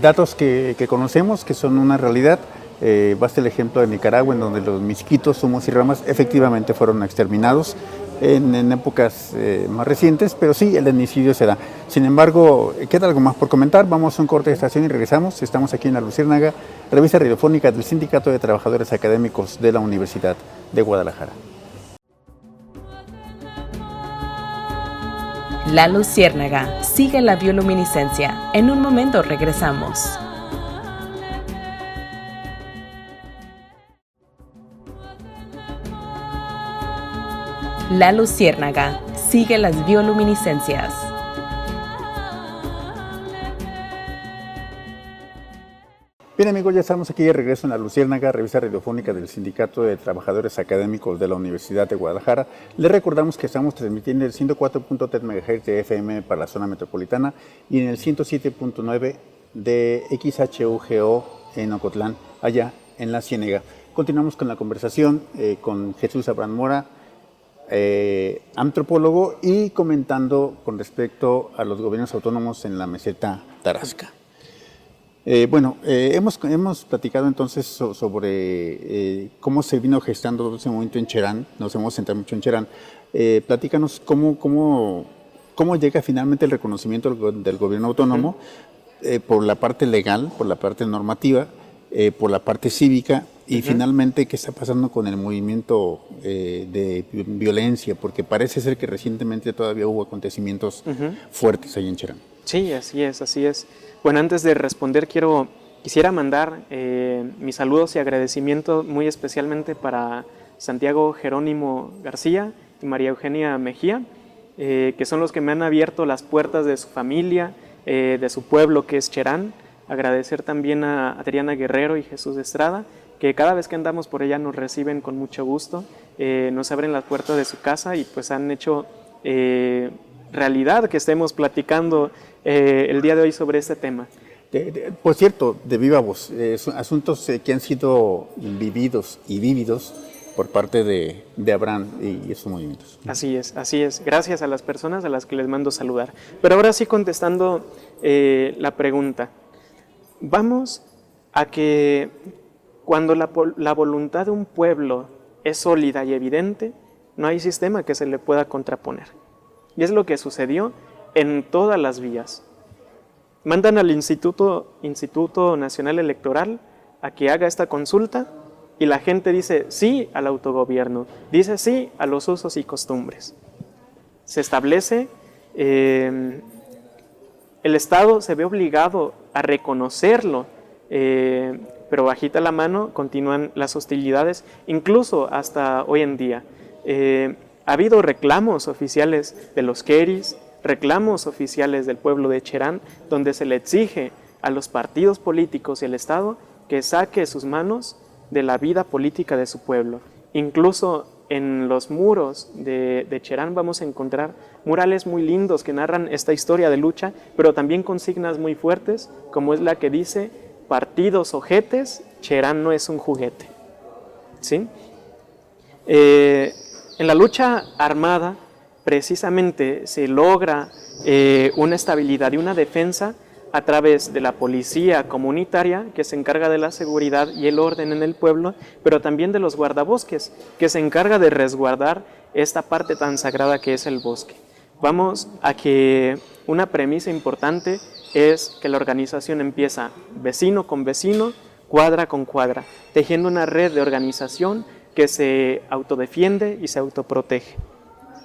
datos que conocemos, que son una realidad. Basta el ejemplo de Nicaragua, en donde los misquitos, humos y ramas efectivamente fueron exterminados en épocas más recientes, pero sí, el etnicidio se da. Sin embargo, queda algo más por comentar. Vamos a un corte de estación y regresamos. Estamos aquí en La Luciérnaga, revista radiofónica del Sindicato de Trabajadores Académicos de la Universidad de Guadalajara. La Luciérnaga, sigue la bioluminiscencia. En un momento regresamos. La Luciérnaga, sigue las bioluminiscencias. Bien amigos, ya estamos aquí de regreso en La Luciérnaga, revista radiofónica del Sindicato de Trabajadores Académicos de la Universidad de Guadalajara. Les recordamos que estamos transmitiendo el 104.3 MHz de FM para la zona metropolitana y en el 107.9 de XHUGO en Ocotlán, allá en la Ciénega. Continuamos con la conversación con Jesús Abraham Mora, antropólogo, y comentando con respecto a los gobiernos autónomos en la meseta tarasca. Hemos platicado entonces sobre cómo se vino gestando todo ese momento en Cherán. Nos hemos centrado mucho en Cherán. Platícanos cómo llega finalmente el reconocimiento del gobierno autónomo, por la parte legal, por la parte normativa, por la parte cívica, y finalmente qué está pasando con el movimiento de violencia, porque parece ser que recientemente todavía hubo acontecimientos fuertes ahí en Cherán. Sí, así es. Bueno, antes de responder quisiera mandar mis saludos y agradecimiento muy especialmente para Santiago Jerónimo García y María Eugenia Mejía, que son los que me han abierto las puertas de su familia, de su pueblo que es Cherán. Agradecer también a Adriana Guerrero y Jesús Estrada, que cada vez que andamos por allá nos reciben con mucho gusto, nos abren las puertas de su casa y pues han hecho realidad que estemos platicando el día de hoy sobre este tema. Por cierto, de viva voz, asuntos que han sido vividos y vívidos por parte de Abraham y sus movimientos. Así es. Gracias a las personas a las que les mando saludar. Pero ahora sí, contestando la pregunta, vamos a que cuando la voluntad de un pueblo es sólida y evidente, no hay sistema que se le pueda contraponer. Y es lo que sucedió en todas las vías. Mandan al Instituto Nacional Electoral a que haga esta consulta y la gente dice sí al autogobierno, dice sí a los usos y costumbres. Se establece, el Estado se ve obligado a reconocerlo, pero bajita la mano continúan las hostilidades, incluso hasta hoy en día. Ha habido reclamos oficiales de los queris, reclamos oficiales del pueblo de Cherán, donde se le exige a los partidos políticos y al Estado que saque sus manos de la vida política de su pueblo. Incluso en los muros de Cherán vamos a encontrar murales muy lindos que narran esta historia de lucha, pero también consignas muy fuertes, como es la que dice: partidos ojetes, Cherán no es un juguete. ¿Sí? En la lucha armada, precisamente se logra una estabilidad y una defensa a través de la policía comunitaria, que se encarga de la seguridad y el orden en el pueblo, pero también de los guardabosques, que se encarga de resguardar esta parte tan sagrada que es el bosque. Vamos a que una premisa importante es que la organización empieza vecino con vecino, cuadra con cuadra, tejiendo una red de organización que se autodefiende y se autoprotege.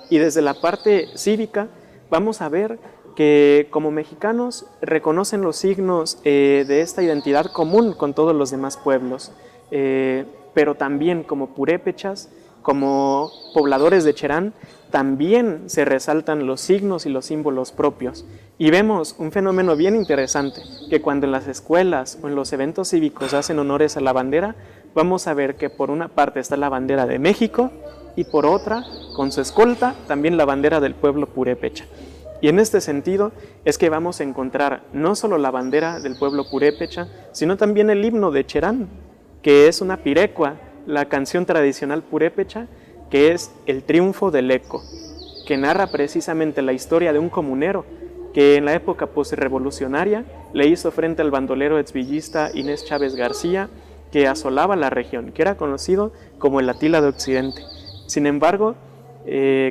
Y desde la parte cívica vamos a ver que como mexicanos reconocen los signos de esta identidad común con todos los demás pueblos, pero también como purépechas, como pobladores de Cherán, también se resaltan los signos y los símbolos propios. Y vemos un fenómeno bien interesante, que cuando en las escuelas o en los eventos cívicos hacen honores a la bandera, vamos a ver que por una parte está la bandera de México y por otra, con su escolta, también la bandera del pueblo purépecha. Y en este sentido es que vamos a encontrar no solo la bandera del pueblo purépecha, sino también el himno de Cherán, que es una pirecua, la canción tradicional purépecha, que es el triunfo del eco, que narra precisamente la historia de un comunero que en la época posrevolucionaria le hizo frente al bandolero exvillista Inés Chávez García, que asolaba la región, que era conocido como el Atila de Occidente. Sin embargo,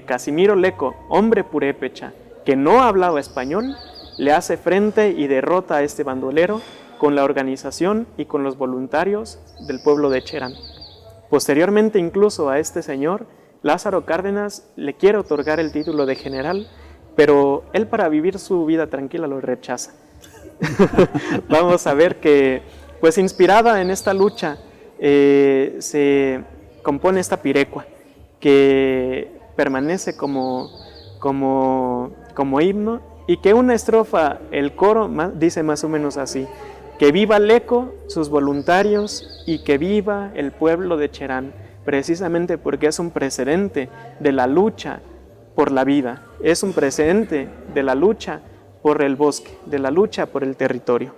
Casimiro Leco, hombre purépecha, que no hablaba español, le hace frente y derrota a este bandolero con la organización y con los voluntarios del pueblo de Cherán. Posteriormente, incluso a este señor, Lázaro Cárdenas le quiere otorgar el título de general, pero él, para vivir su vida tranquila, lo rechaza. Vamos a ver que, pues inspirada en esta lucha, se compone esta pirecua, que permanece como himno, y que una estrofa, el coro, dice más o menos así: que viva Leco, sus voluntarios, y que viva el pueblo de Cherán, precisamente porque es un precedente de la lucha por la vida, es un precedente de la lucha por el bosque, de la lucha por el territorio.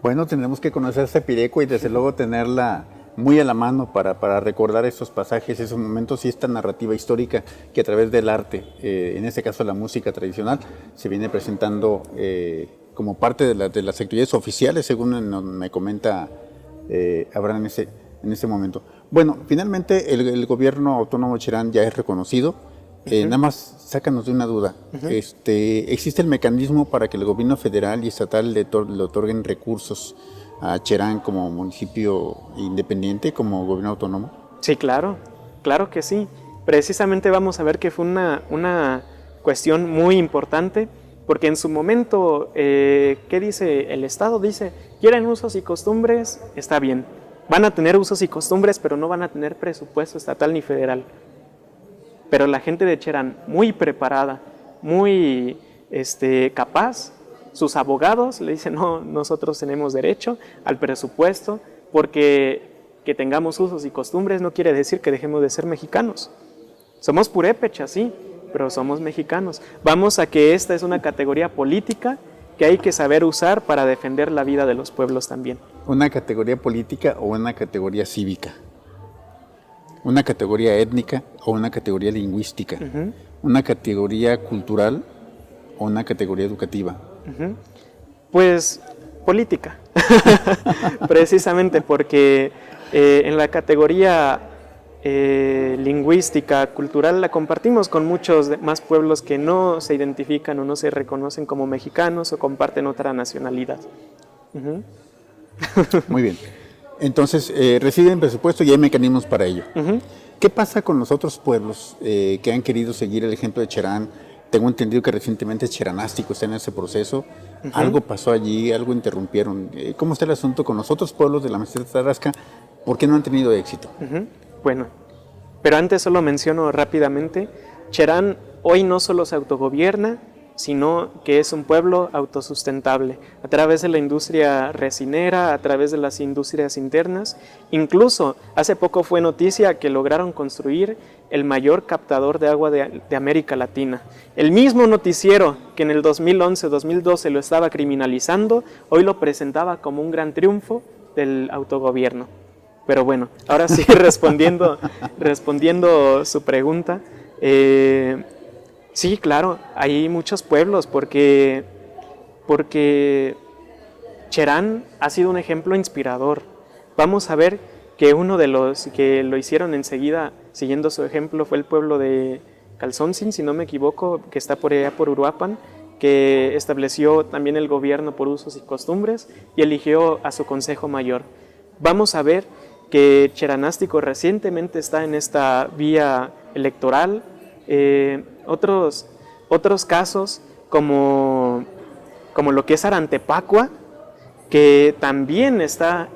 Bueno, tenemos que conocer esta pirecua y desde luego tenerla muy a la mano para recordar esos pasajes, esos momentos y esta narrativa histórica que a través del arte, en este caso la música tradicional, se viene presentando como parte de las actividades oficiales, según me comenta Abraham en ese momento. Bueno, finalmente el gobierno autónomo de Cherán ya es reconocido. Nada más sácanos de una duda. ¿Existe el mecanismo para que el gobierno federal y estatal le otorguen recursos a Cherán como municipio independiente, como gobierno autónomo? Sí, claro que sí. Precisamente vamos a ver que fue una cuestión muy importante, porque en su momento, ¿qué dice el Estado? Dice, ¿quieren usos y costumbres? Está bien. Van a tener usos y costumbres, pero no van a tener presupuesto estatal ni federal. Pero la gente de Cherán, muy preparada, muy capaz, sus abogados le dicen, no, nosotros tenemos derecho al presupuesto, porque que tengamos usos y costumbres no quiere decir que dejemos de ser mexicanos. Somos purépechas, sí, pero somos mexicanos. Vamos a que esta es una categoría política que hay que saber usar para defender la vida de los pueblos también. ¿Una categoría política o una categoría cívica? ¿Una categoría étnica o una categoría lingüística? ¿Una categoría cultural o una categoría educativa? Pues política, precisamente porque en la categoría lingüística, cultural, la compartimos con muchos más pueblos que no se identifican o no se reconocen como mexicanos o comparten otra nacionalidad. Muy bien. Entonces, reciben presupuesto y hay mecanismos para ello. ¿Qué pasa con los otros pueblos que han querido seguir el ejemplo de Cherán? Tengo entendido que recientemente Cheranástico está en ese proceso. Algo pasó allí, algo interrumpieron. ¿Cómo está el asunto con los otros pueblos de la meseta tarasca? ¿Por qué no han tenido éxito? Bueno, pero antes solo menciono rápidamente, Cherán hoy no solo se autogobierna, sino que es un pueblo autosustentable a través de la industria resinera, a través de las industrias internas. Incluso hace poco fue noticia que lograron construir el mayor captador de agua de América Latina. El mismo noticiero que en el 2011-2012 lo estaba criminalizando, hoy lo presentaba como un gran triunfo del autogobierno. Pero bueno, ahora sí respondiendo su pregunta, sí, claro, hay muchos pueblos porque Cherán ha sido un ejemplo inspirador. Vamos a ver que uno de los que lo hicieron enseguida, siguiendo su ejemplo, fue el pueblo de Calzoncin, si no me equivoco, que está por allá por Uruapan, que estableció también el gobierno por usos y costumbres y eligió a su consejo mayor. Vamos a ver que Cheranástico recientemente está en esta vía electoral. Otros casos como lo que es Arantepacua, que también está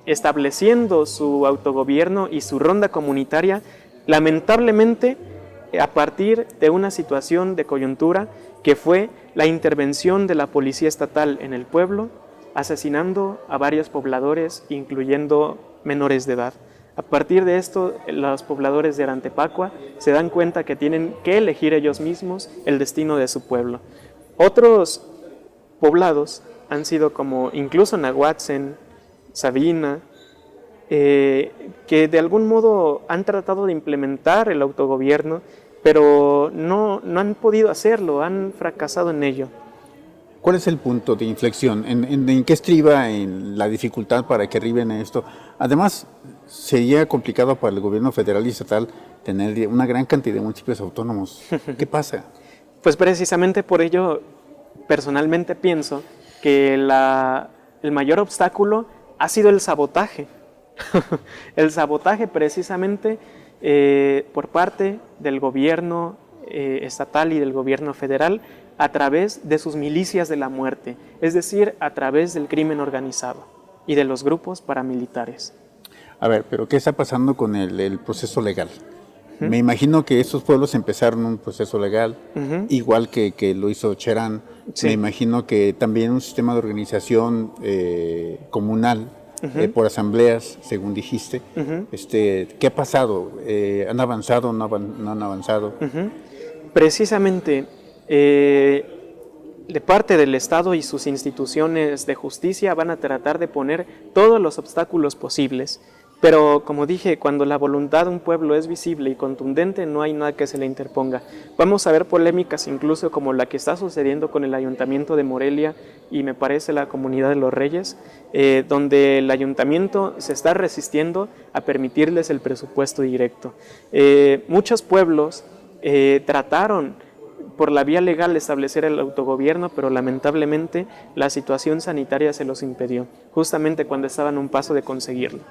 estableciendo su autogobierno y su ronda comunitaria, lamentablemente a partir de una situación de coyuntura que fue la intervención de la policía estatal en el pueblo, asesinando a varios pobladores, incluyendo menores de edad. A partir de esto, los pobladores de Arantepacua se dan cuenta que tienen que elegir ellos mismos el destino de su pueblo. Otros poblados han sido como incluso Nahuatzen, Sabina, que de algún modo han tratado de implementar el autogobierno, pero no han podido hacerlo, han fracasado en ello. ¿Cuál es el punto de inflexión? ¿En qué estriba en la dificultad para que arriben a esto? Además, sería complicado para el gobierno federal y estatal tener una gran cantidad de municipios autónomos. ¿Qué pasa? Pues precisamente por ello, personalmente pienso que el mayor obstáculo ha sido el sabotaje. El sabotaje precisamente por parte del gobierno estatal y del gobierno federal a través de sus milicias de la muerte, es decir, a través del crimen organizado y de los grupos paramilitares. A ver, pero ¿qué está pasando con el proceso legal? Me imagino que estos pueblos empezaron un proceso legal, igual que lo hizo Cherán. Sí. Me imagino que también un sistema de organización comunal, por asambleas, según dijiste. ¿Qué ha pasado? ¿Han avanzado o no han avanzado? Precisamente, de parte del Estado y sus instituciones de justicia van a tratar de poner todos los obstáculos posibles. Pero, como dije, cuando la voluntad de un pueblo es visible y contundente, no hay nada que se le interponga. Vamos a ver polémicas incluso como la que está sucediendo con el Ayuntamiento de Morelia y me parece la Comunidad de los Reyes, donde el Ayuntamiento se está resistiendo a permitirles el presupuesto directo. Muchos pueblos trataron por la vía legal establecer el autogobierno, pero lamentablemente la situación sanitaria se los impidió, justamente cuando estaban a un paso de conseguirlo.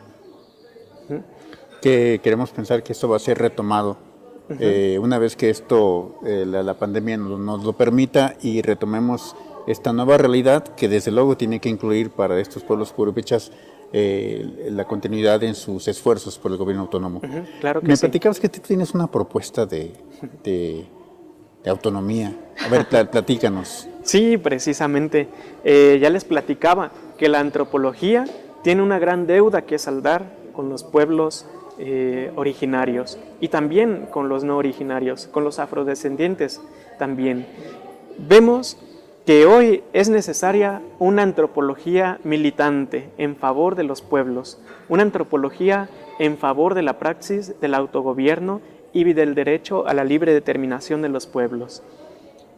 Que queremos pensar que esto va a ser retomado una vez que esto, la pandemia nos lo permita y retomemos esta nueva realidad que desde luego tiene que incluir para estos pueblos purépechas la continuidad en sus esfuerzos por el gobierno autónomo. Claro que Me sí. platicabas que tú tienes una propuesta de autonomía. A ver, platícanos. Sí, precisamente. Ya les platicaba que la antropología tiene una gran deuda que saldar con los pueblos originarios y también con los no originarios, con los afrodescendientes también. Vemos que hoy es necesaria una antropología militante en favor de los pueblos, una antropología en favor de la praxis del autogobierno y del derecho a la libre determinación de los pueblos.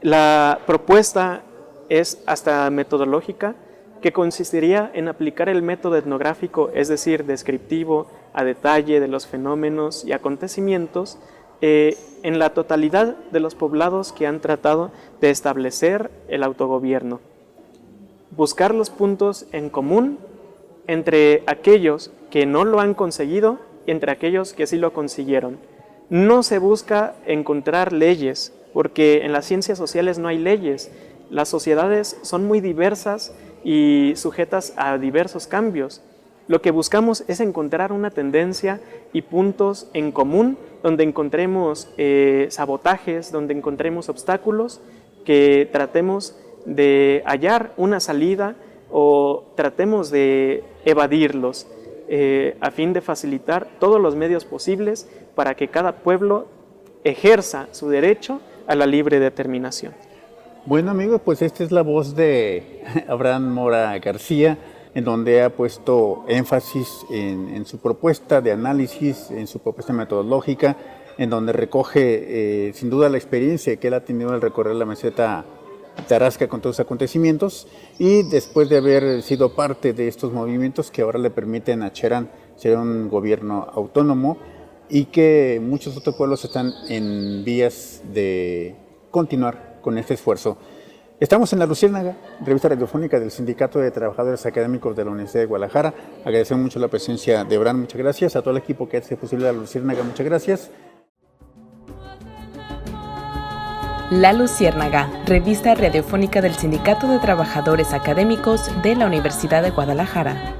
La propuesta es hasta metodológica, que consistiría en aplicar el método etnográfico, es decir, descriptivo, a detalle de los fenómenos y acontecimientos, en la totalidad de los poblados que han tratado de establecer el autogobierno. Buscar los puntos en común entre aquellos que no lo han conseguido y entre aquellos que sí lo consiguieron. No se busca encontrar leyes, porque en las ciencias sociales no hay leyes. Las sociedades son muy diversas y sujetas a diversos cambios. Lo que buscamos es encontrar una tendencia y puntos en común donde encontremos sabotajes, donde encontremos obstáculos, que tratemos de hallar una salida o tratemos de evadirlos a fin de facilitar todos los medios posibles para que cada pueblo ejerza su derecho a la libre determinación. Bueno amigos, pues esta es la voz de Abraham Mora García, en donde ha puesto énfasis en su propuesta de análisis, en su propuesta metodológica, en donde recoge sin duda la experiencia que él ha tenido al recorrer la meseta Tarasca con todos los acontecimientos y después de haber sido parte de estos movimientos que ahora le permiten a Cherán ser un gobierno autónomo y que muchos otros pueblos están en vías de continuar con este esfuerzo. Estamos en La Luciérnaga, revista radiofónica del Sindicato de Trabajadores Académicos de la Universidad de Guadalajara. Agradecemos mucho la presencia de Abraham, muchas gracias. A todo el equipo que hace posible La Luciérnaga, muchas gracias. La Luciérnaga, revista radiofónica del Sindicato de Trabajadores Académicos de la Universidad de Guadalajara.